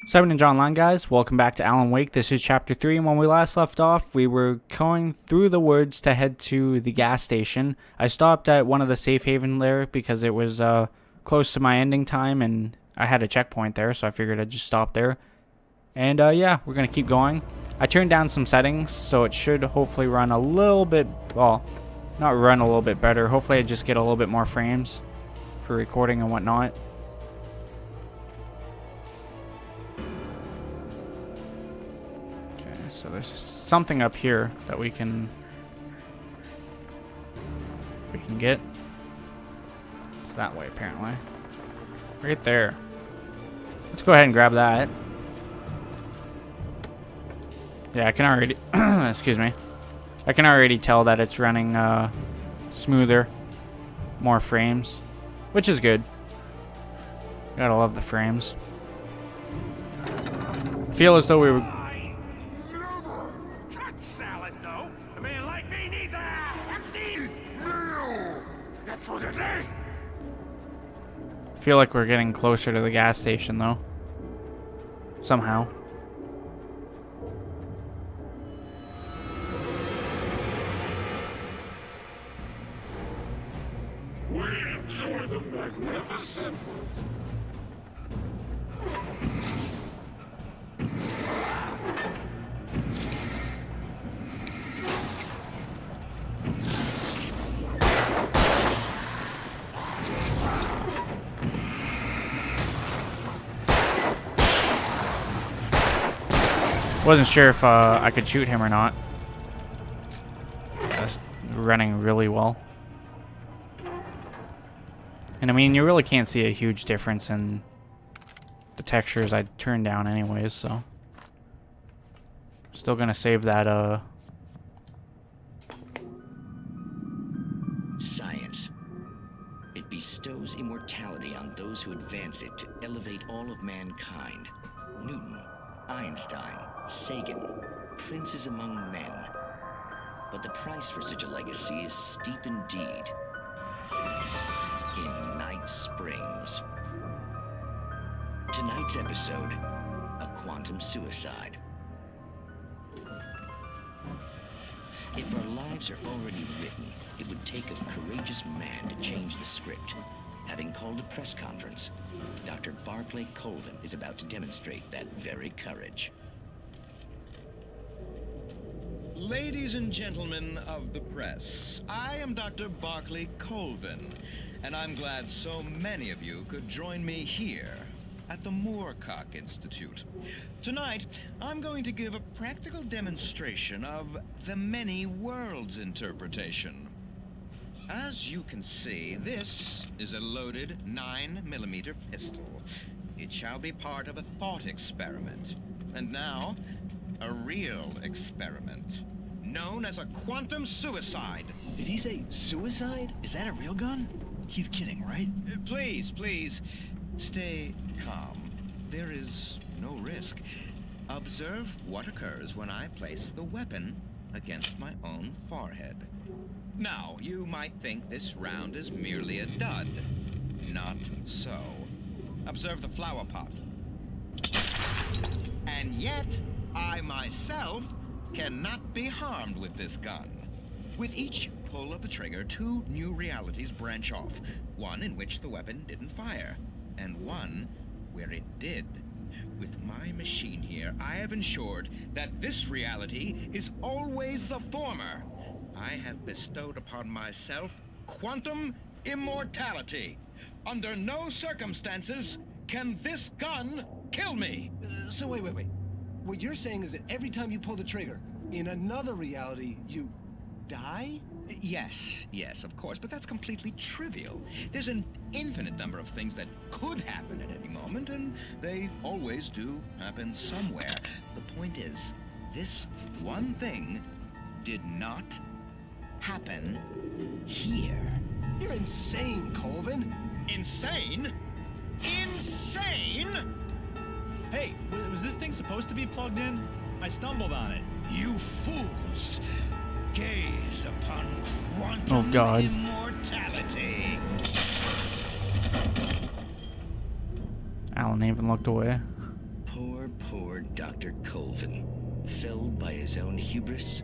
Seven Ninja Online, guys. Welcome back to Alan Wake. This is Chapter 3, and when we last left off, we were going through the woods to head to the gas station. I stopped at one of the safe haven there because it was close to my ending time, and I had a checkpoint there, so I figured I'd just stop there. And yeah, we're going to keep going. I turned down some settings, so it should hopefully run a little bit, well, not run a little bit better. Hopefully I just get a little bit more frames for recording and whatnot. So there's something up here that we can get. It's that way apparently. Right there. Let's go ahead and grab that. Yeah, I can already excuse me. I can already tell that it's running smoother, more frames, which is good. Gotta love the frames. Feel as though we were feel like we're getting closer to the gas station, though. Somehow. We enjoy the magnificent. Wasn't sure if I could shoot him or not. That's running really well. And I mean, you really can't see a huge difference in the textures I turned down anyways, so. Still gonna save that, Science. It bestows immortality on those who advance it to elevate all of mankind. Newton, Einstein, Sagan, princes among men. But the price for such a legacy is steep indeed. In Night Springs. Tonight's episode, a quantum suicide. If our lives are already written, it would take a courageous man to change the script. Having called a press conference, Dr. Barclay Colvin is about to demonstrate that very courage. Ladies and gentlemen of the press, I am Dr. Barclay Colvin, and I'm glad so many of you could join me here at the Moorcock Institute. Tonight, I'm going to give a practical demonstration of the many worlds interpretation. As you can see, this is a loaded 9mm pistol. It shall be part of a thought experiment. And now, a real experiment, known as a quantum suicide. Did he say suicide? Is that a real gun? He's kidding, right? Please, stay calm. There is no risk. Observe what occurs when I place the weapon against my own forehead. Now, you might think this round is merely a dud. Not so. Observe the flower pot. And yet, I myself cannot be harmed with this gun. With each pull of the trigger, two new realities branch off. One in which the weapon didn't fire, and one where it did. With my machine here, I have ensured that this reality is always the former. I have bestowed upon myself quantum immortality. Under no circumstances can this gun kill me. So wait. What you're saying is that every time you pull the trigger, in another reality, you die? Yes, of course, but that's completely trivial. There's an infinite number of things that could happen at any moment, and they always do happen somewhere. The point is, this one thing did not happen here. You're insane, Colvin. Insane? Insane? Hey, was this thing supposed to be plugged in? I stumbled on it. You fools! Gaze upon quantum immortality. Alan even looked away. Poor Dr. Colvin, felled by his own hubris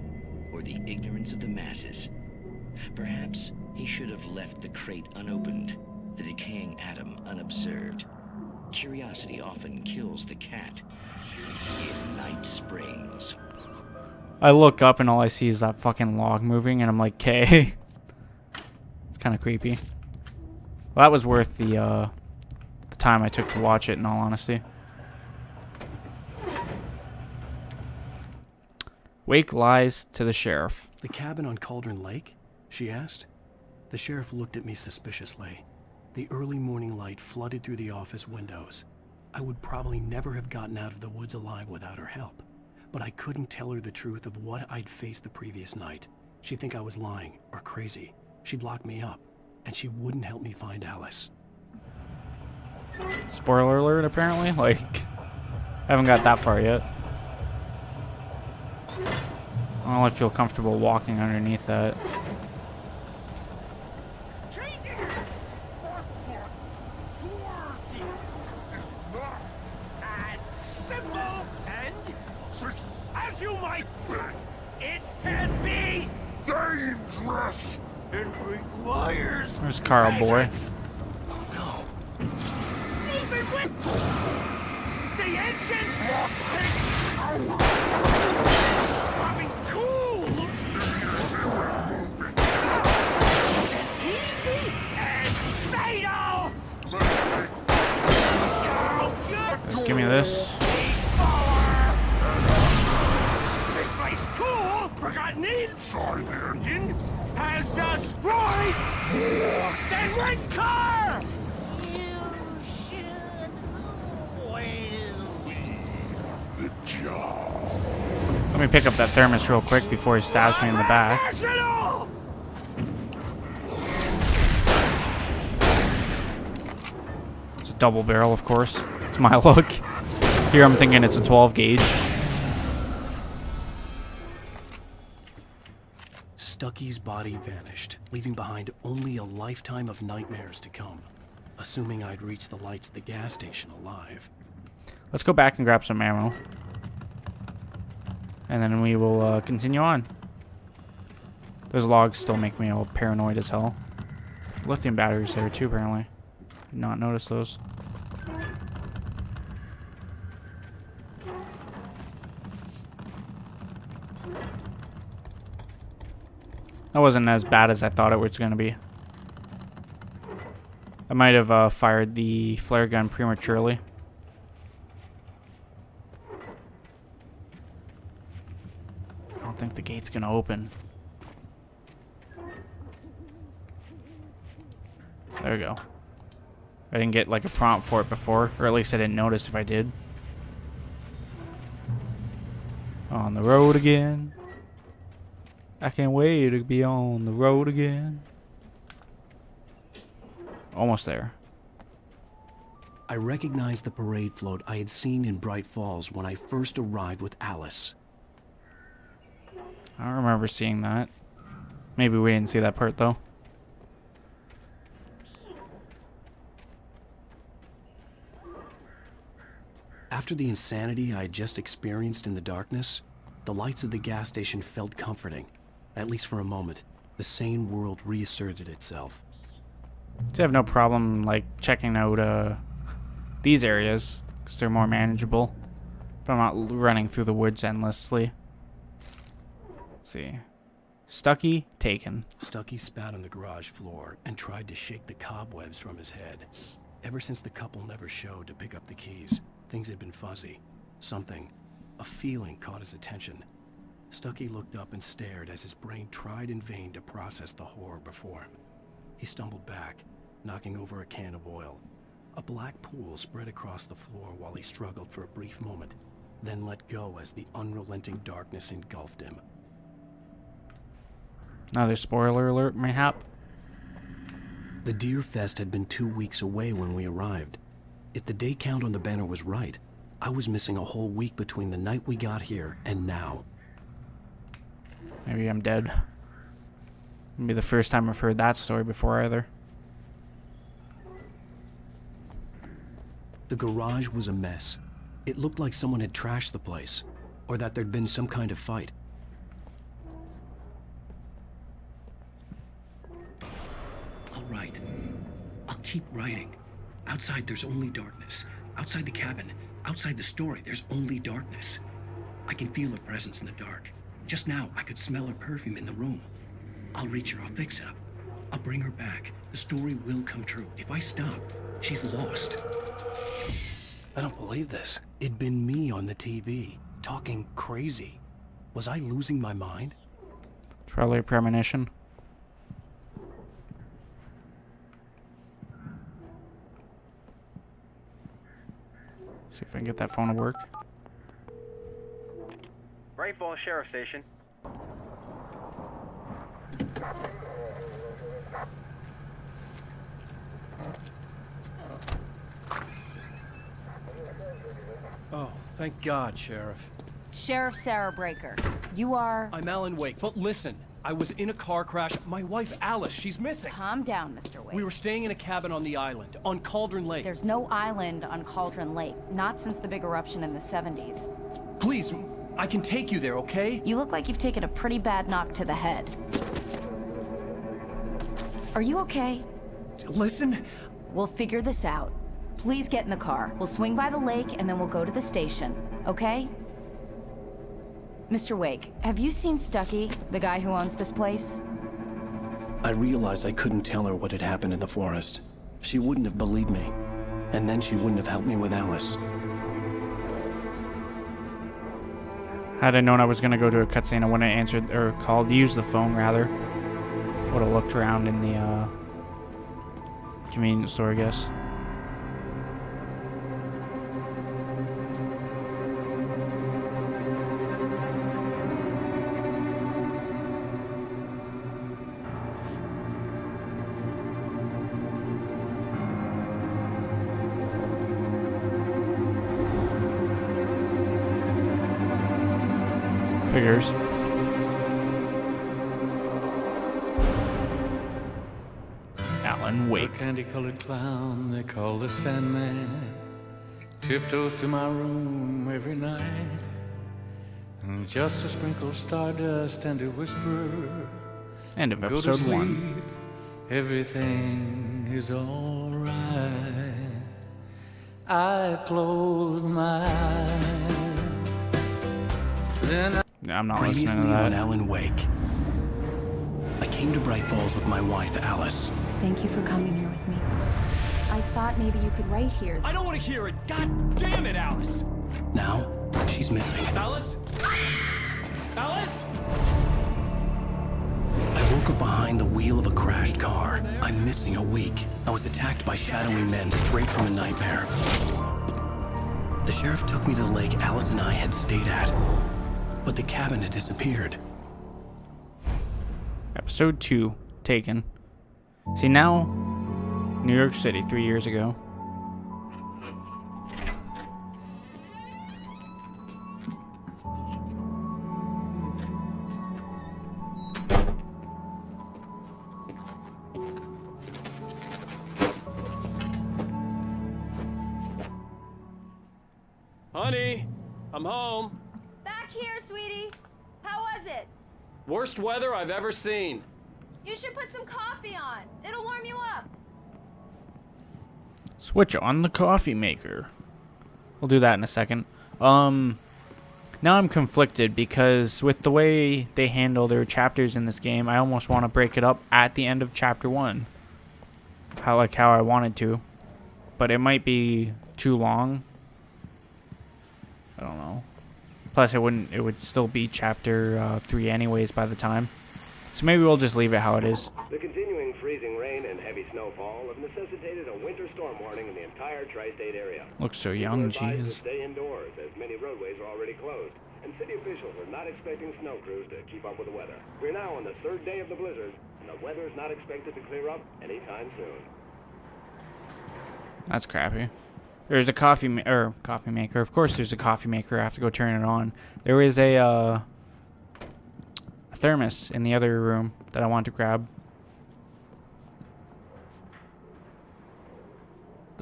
or the ignorance of the masses. Perhaps he should have left the crate unopened, the decaying atom unobserved. Curiosity often kills the cat. In Night Springs. I look up and all I see is that fucking log moving, and I'm like, "Okay." It's kind of creepy. Well, that was worth the time I took to watch it, in all honesty. Wake lies to the sheriff. The cabin on Cauldron Lake? She asked. The sheriff looked at me suspiciously. The early morning light flooded through the office windows. I would probably never have gotten out of the woods alive without her help. But I couldn't tell her the truth of what I'd faced the previous night. She'd think I was lying or crazy. She'd lock me up, and she wouldn't help me find Alice. Spoiler alert, apparently. Like, I haven't got that far yet. I don't really feel comfortable walking underneath that. As you might think, it can be dangerous. It requires. There's Carl Boy. Oh no. Even with the engine having tools. Easy and fatal. Just give me this. Tool forgotten inside the engine has destroyed more than one car! You should the job. Let me pick up that thermos real quick before he stabs me in the back. National! It's a double barrel, of course. It's my luck. Here I'm thinking it's a 12 gauge. Stucky's body vanished, leaving behind only a lifetime of nightmares to come. Assuming I'd reach the lights at the gas station alive. Let's go back and grab some ammo. And then we will continue on. Those logs still make me all paranoid as hell. Lithium batteries there too, apparently. Did not notice those. That wasn't as bad as I thought it was going to be. I might have fired the flare gun prematurely. I don't think the gate's going to open. There we go. I didn't get like a prompt for it before, or at least I didn't notice if I did. On the road again. I can't wait to be on the road again. Almost there. I recognized the parade float I had seen in Bright Falls when I first arrived with Alice. I don't remember seeing that. Maybe we didn't see that part though. After the insanity I had just experienced in the darkness, the lights of the gas station felt comforting. At least for a moment, the sane world reasserted itself. I have no problem like checking out these areas because they're more manageable. If I'm not running through the woods endlessly. Let's see. Stucky taken. Stucky spat on the garage floor and tried to shake the cobwebs from his head. Ever since the couple never showed to pick up the keys, things had been fuzzy. Something, a feeling caught his attention. Stucky looked up and stared as his brain tried in vain to process the horror before him. He stumbled back, knocking over a can of oil. A black pool spread across the floor while he struggled for a brief moment, then let go as the unrelenting darkness engulfed him. Another spoiler alert, mayhap. The Deer Fest had been 2 weeks away when we arrived. If the day count on the banner was right, I was missing a whole week between the night we got here and now. Maybe I'm dead. It'll be the first time I've heard that story before either. The garage was a mess. It looked like someone had trashed the place, or that there'd been some kind of fight. I'll write. I'll keep writing. Outside, there's only darkness. Outside the cabin, outside the story, there's only darkness. I can feel her presence in the dark. Just now, I could smell her perfume in the room. I'll reach her, I'll fix it up. I'll bring her back. The story will come true. If I stop, she's lost. I don't believe this. It'd been me on the TV, talking crazy. Was I losing my mind? It's probably a premonition. See if I can get that phone to work. Bright Falls Sheriff Station. Oh, thank God, Sheriff. Sheriff Sarah Breaker. You are... I'm Alan Wake, but listen. I was in a car crash. My wife, Alice, she's missing. Calm down, Mr. Wake. We were staying in a cabin on the island, on Cauldron Lake. There's no island on Cauldron Lake. Not since the big eruption in the 70s. Please, I can take you there, okay? You look like you've taken a pretty bad knock to the head. Are you okay? Listen. We'll figure this out. Please get in the car. We'll swing by the lake and then we'll go to the station, okay? Mr. Wake, have you seen Stucky, the guy who owns this place? I realized I couldn't tell her what had happened in the forest. She wouldn't have believed me. And then she wouldn't have helped me with Alice. Had I known I was going to go to a cutscene, I wouldn't have answered, or called, used the phone rather. Would have looked around in the convenience store, I guess. Figures. Alan Wake. A candy-colored clown they call the Sandman tiptoes to my room every night, and just to sprinkle stardust and to whisper, End of go to episode sleep, 1. everything is all right. I close my eyes, then I'm not listening Previously to on that. Alan Wake. I came to Bright Falls with my wife, Alice. Thank you for coming here with me. I thought maybe you could write here. I don't want to hear it! God damn it, Alice! Now, she's missing. Alice? Alice? I woke up behind the wheel of a crashed car. I'm missing a week. I was attacked by shadowy men straight from a nightmare. The sheriff took me to the lake Alice and I had stayed at, but the cabin had disappeared. Episode 2, taken. See, now, New York City, 3 years ago. Honey, I'm home. Back here, sweetie. How was it? Worst weather I've ever seen. You should put some coffee on. It'll warm you up. Switch on the coffee maker. We'll do that in a second. Now I'm conflicted because with the way they handle their chapters in this game, I almost want to break it up at the end of chapter 1. How I wanted to. But it might be too long. I don't know. Plus it would still be chapter 3 anyways by the time. So maybe we'll just leave it how it is. The continuing freezing rain and heavy snowfall have necessitated a winter storm warning in the entire tri-state area. Looks so young, People are advised jeez. to stay indoors as many roadways are already closed, and city officials are not expecting snow crews to keep up with the weather. We're now on the 3rd day of the blizzard, and the weather is not expected to clear up anytime soon. That's crappy. There's a coffee maker. Of course there's a coffee maker. I have to go turn it on. There is a thermos in the other room that I want to grab.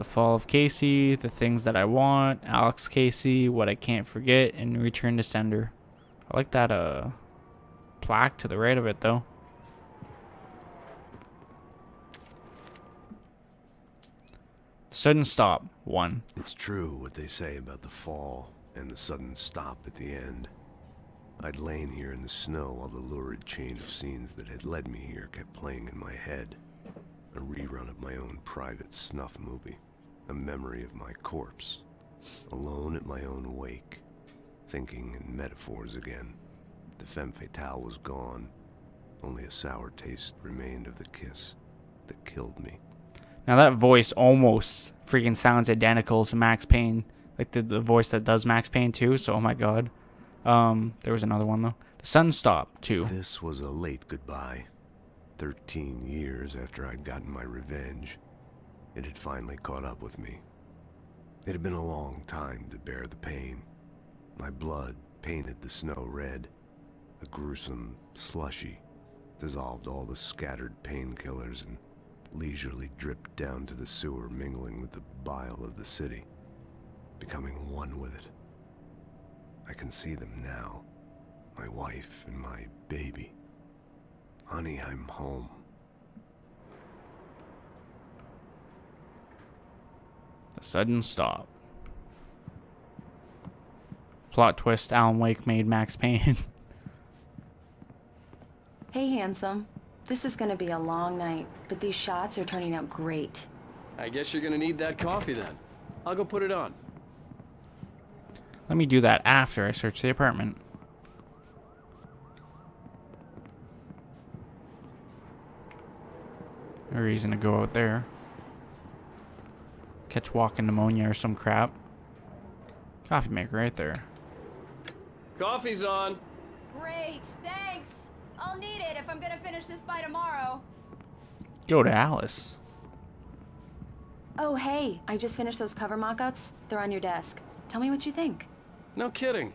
The Fall of Casey, The Things That I Want, Alex Casey, What I Can't Forget, and Return to Sender. I like that plaque to the right of it though. Sudden Stop 1. It's true what they say about the fall and the sudden stop at the end. I'd lain here in the snow while the lurid chain of scenes that had led me here kept playing in my head. A rerun of my own private snuff movie. A memory of my corpse. Alone at my own wake. Thinking in metaphors again. The femme fatale was gone. Only a sour taste remained of the kiss that killed me. Now that voice almost freaking sounds identical to Max Payne. Like the voice that does Max Payne too, so oh my god. There was another one though. The Sudden Stop 2. This was a late goodbye. 13 years after I'd gotten my revenge. It had finally caught up with me. It had been a long time to bear the pain. My blood painted the snow red. A gruesome slushy dissolved all the scattered painkillers and leisurely dripped down to the sewer, mingling with the bile of the city, becoming one with it. I can see them now, my wife and my baby. Honey, I'm home. The Sudden Stop. Plot twist, Alan Wake made Max Payne. Hey, handsome. This is gonna be a long night, but these shots are turning out great. I guess you're gonna need that coffee then. I'll go put it on. Let me do that after I search the apartment. No reason to go out there. Catch walking pneumonia or some crap. Coffee maker right there. Coffee's on. Great, thanks. I'll need it if I'm gonna finish this by tomorrow. Go to Alice. Oh, hey, I just finished those cover mock-ups. They're on your desk. Tell me what you think. No kidding.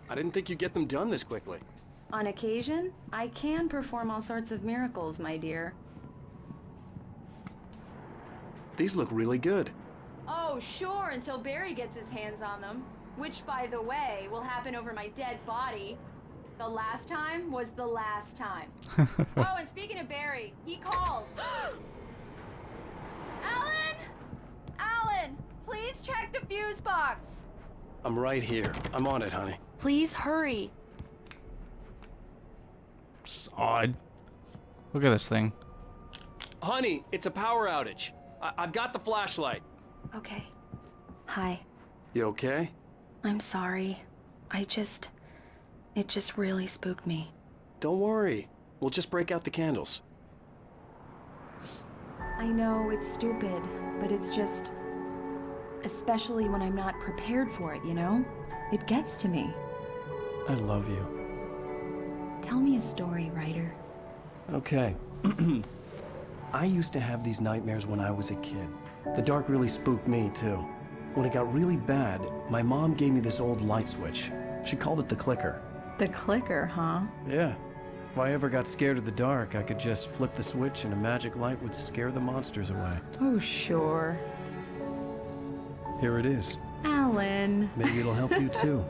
I didn't think you'd get them done this quickly. On occasion, I can perform all sorts of miracles, my dear. These look really good. Oh, sure, until Barry gets his hands on them. Which, by the way, will happen over my dead body. The last time was the last time. Oh, and speaking of Barry, he called. Alan! Alan, please check the fuse box. I'm right here. I'm on it, honey. Please hurry. It's odd. Look at this thing. Honey, it's a power outage. I've got the flashlight. Okay. Hi. You okay? I'm sorry. It just really spooked me. Don't worry. We'll just break out the candles. I know it's stupid, but it's just... Especially when I'm not prepared for it, you know? It gets to me. I love you. Tell me a story, writer. Okay. I used to have these nightmares when I was a kid. The dark really spooked me, too. When it got really bad, my mom gave me this old light switch. She called it the clicker. The clicker, huh? Yeah. If I ever got scared of the dark, I could just flip the switch and a magic light would scare the monsters away. Oh, sure. Here it is. Alan. Maybe it'll help you, too.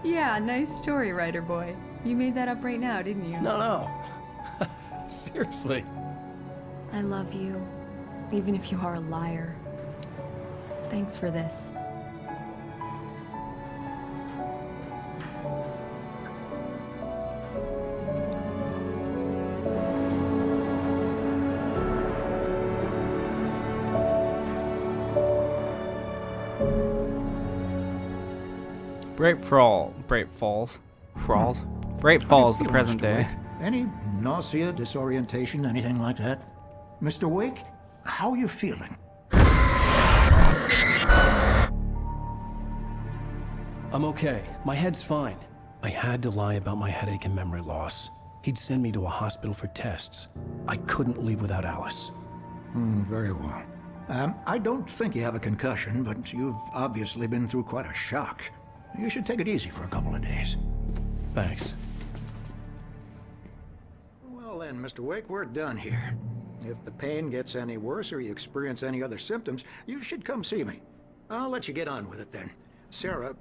Yeah, nice story, writer boy. You made that up right now, didn't you? No. Seriously. I love you, even if you are a liar. Thanks for this. Bright Falls, the present day. Any nausea, disorientation, anything like that? Mr. Wake, how are you feeling? I'm okay. My head's fine. I had to lie about my headache and memory loss. He'd send me to a hospital for tests. I couldn't leave without Alice. Very well. I don't think you have a concussion, but you've obviously been through quite a shock. You should take it easy for a couple of days. Thanks. Well then, Mr. Wake, we're done here. If the pain gets any worse or you experience any other symptoms, you should come see me. I'll let you get on with it then. Sarah,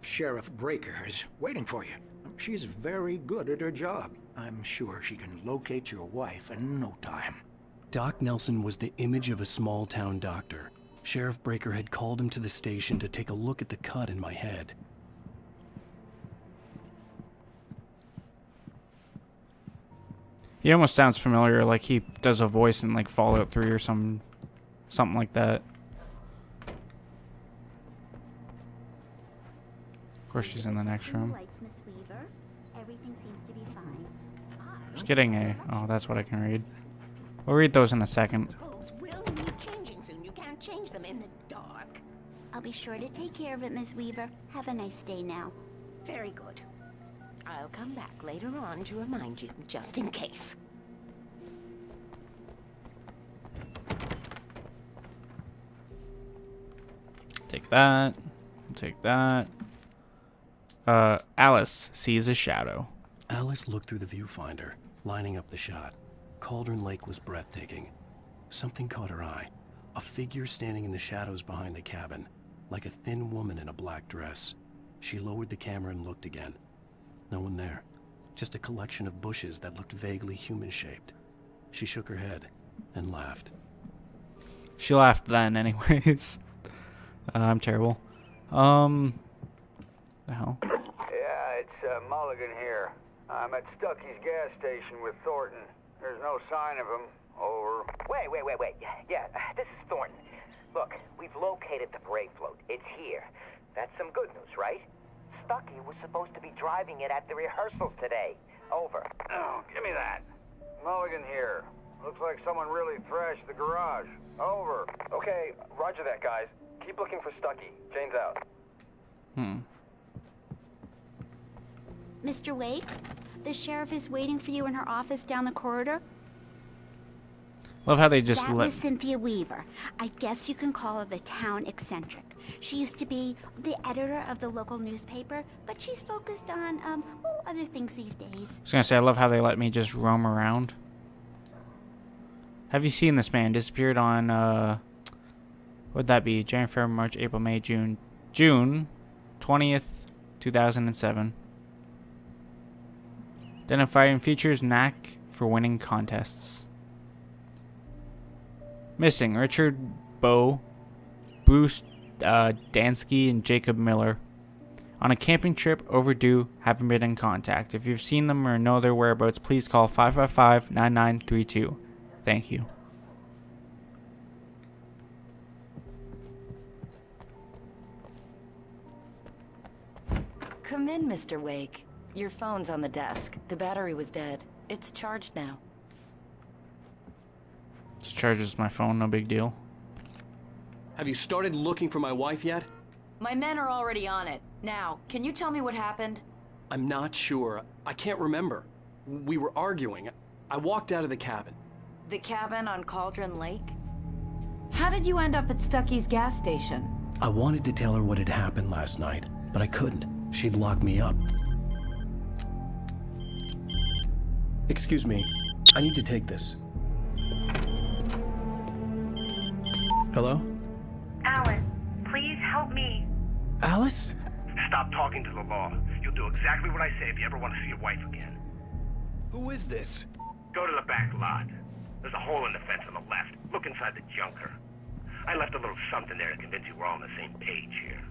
Sheriff Breaker, is waiting for you. She's very good at her job. I'm sure she can locate your wife in no time. Doc Nelson was the image of a small-town doctor. Sheriff Breaker had called him to the station to take a look at the cut in my head. He almost sounds familiar, like he does a voice in like Fallout 3 or something like that. Of course, she's in the next room. Just getting a... Oh, that's what I can read. We'll read those in a second. Will need changing soon. You can't change them in the dark. I'll be sure to take care of it, Miss Weaver. Have a nice day now. Very good. I'll come back later on to remind you, just in case. Take that. Take that. Alice sees a shadow. Alice looked through the viewfinder, lining up the shot. Cauldron Lake was breathtaking. Something caught her eye. A figure standing in the shadows behind the cabin, like a thin woman in a black dress. She lowered the camera and looked again. No one there. Just a collection of bushes that looked vaguely human-shaped. She shook her head and laughed. She laughed then anyways. I'm terrible. The hell? Yeah, it's Mulligan here. I'm at Stucky's gas station with Thornton. There's no sign of him. Over. Wait. Yeah, this is Thornton. Look, we've located the Brave float. It's here. That's some good news, right? Stucky was supposed to be driving it at the rehearsals today. Over. Oh, give me that. Mulligan here. Looks like someone really thrashed the garage. Over. Okay, roger that, guys. Keep looking for Stucky. Jane's out. Mr. Wake, the sheriff is waiting for you in her office down the corridor. Love how they just That was Cynthia Weaver. I guess you can call her the town eccentric. She used to be the editor of the local newspaper, but she's focused on, other things these days. I was gonna say, I love how they let me just roam around. Have you seen this man? Disappeared on, what'd that be? January, February, March, April, May, June. June 20th, 2007. Identifying features, knack for winning contests. Missing Richard Bowe, Bruce Dansky, and Jacob Miller. On a camping trip, overdue, haven't been in contact. If you've seen them or know their whereabouts, please call 555-9932. Thank you. Come in, Mr. Wake. Your phone's on the desk. The battery was dead. It's charged now. Just charges my phone, no big deal. Have you started looking for my wife yet? My men are already on it. Now, can you tell me what happened? I'm not sure. I can't remember. We were arguing. I walked out of the cabin. The cabin on Cauldron Lake? How did you end up at Stucky's gas station? I wanted to tell her what had happened last night, but I couldn't. She'd lock me up. Excuse me. I need to take this. Hello? Alan, please help me. Alice? Stop talking to the law. You'll do exactly what I say if you ever want to see your wife again. Who is this? Go to the back lot. There's a hole in the fence on the left. Look inside the junker. I left a little something there to convince you we're all on the same page here.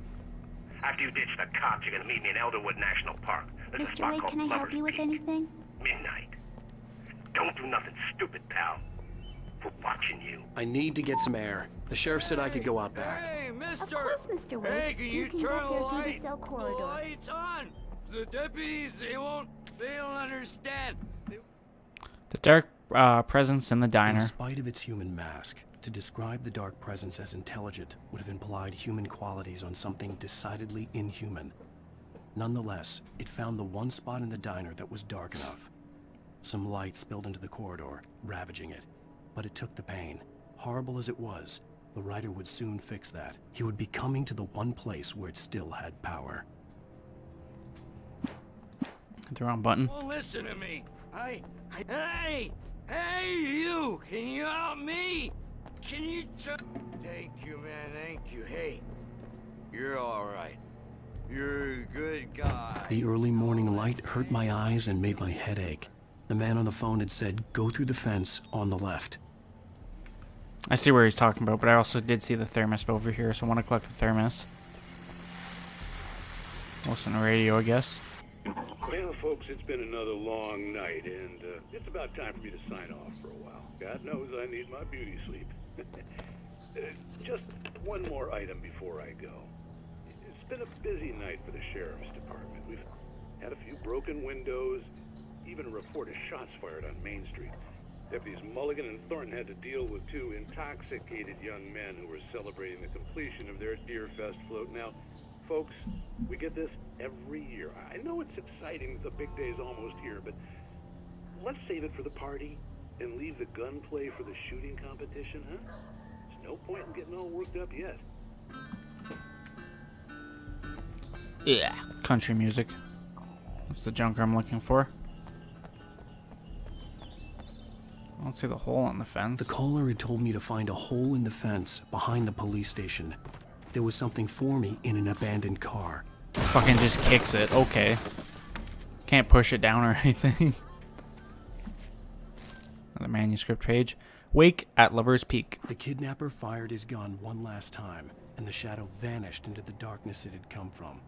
After you ditch the cops, you're gonna meet me in Elderwood National Park. There's a Mr. spot Wake, called can I help Lover's you with Peak. anything? Midnight. Don't do nothing stupid, pal. We're watching you. I need to get some air. The sheriff said I could go out back. Hey, mister! Of course, Mr. Wake. Hey, can you can turn go the here through light? the cell corridor. The light's on! The deputies, they don't understand. The dark presence in the diner. In spite of its human mask, to describe the dark presence as intelligent would have implied human qualities on something decidedly inhuman. Nonetheless, it found the one spot in the diner that was dark enough. Some light spilled into the corridor, ravaging it. But it took the pain. Horrible as it was, the writer would soon fix that. He would be coming to the one place where it still had power. Hit the wrong button. Well, listen to me. Hey! Hey, you! Can you help me? Can you Thank you, man, thank you. Hey, you're alright. You're a good guy. The early morning light hurt my eyes and made my head ache. The man on the phone had said, go through the fence on the left. I see where he's talking about, but I also did see the thermos over here, so I want to collect the thermos. Listen to radio, I guess. Well, folks, it's been another long night, and it's about time for me to sign off for a while. God knows I need my beauty sleep. Just one more item before I go. It's been a busy night for the Sheriff's Department. We've had a few broken windows, even a report of shots fired on Main Street. Deputies Mulligan and Thornton had to deal with two intoxicated young men who were celebrating the completion of their Deerfest float. Now, folks, we get this every year. I know it's exciting, the big day's almost here, but let's save it for the party and leave the gunplay for the shooting competition, huh? There's no point in getting all worked up yet. Yeah, country music. That's the junker I'm looking for. I don't see the hole on the fence. The caller had told me to find a hole in the fence behind the police station. There was something for me in an abandoned car. Fucking just kicks it. Okay. Can't push it down or anything. Another manuscript page. Wake at Lover's Peak. The kidnapper fired his gun one last time, and the shadow vanished into the darkness it had come from.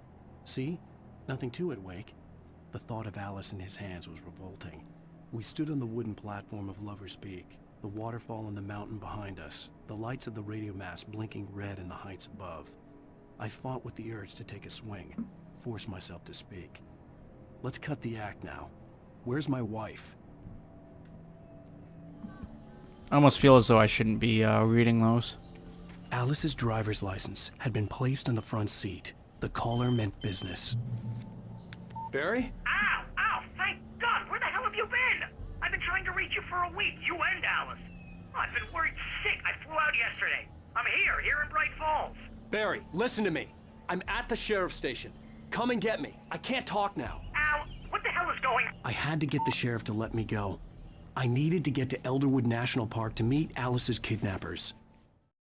See? Nothing to it, Wake. The thought of Alice in his hands was revolting. We stood on the wooden platform of Lover's Peak, the waterfall in the mountain behind us, the lights of the radio mast blinking red in the heights above. I fought with the urge to take a swing, force myself to speak. Let's cut the act now. Where's my wife? I almost feel as though I shouldn't be reading those. Alice's driver's license had been placed on the front seat. The caller meant business. Barry? Ow! Ow! Thank God! Where the hell have you been? I've been trying to reach you for a week, you and Alice. Oh, I've been worried sick. I flew out yesterday. I'm here in Bright Falls. Barry, listen to me. I'm at the sheriff's station. Come and get me. I can't talk now. Ow! What the hell is going on? I had to get the sheriff to let me go. I needed to get to Elderwood National Park to meet Alice's kidnappers.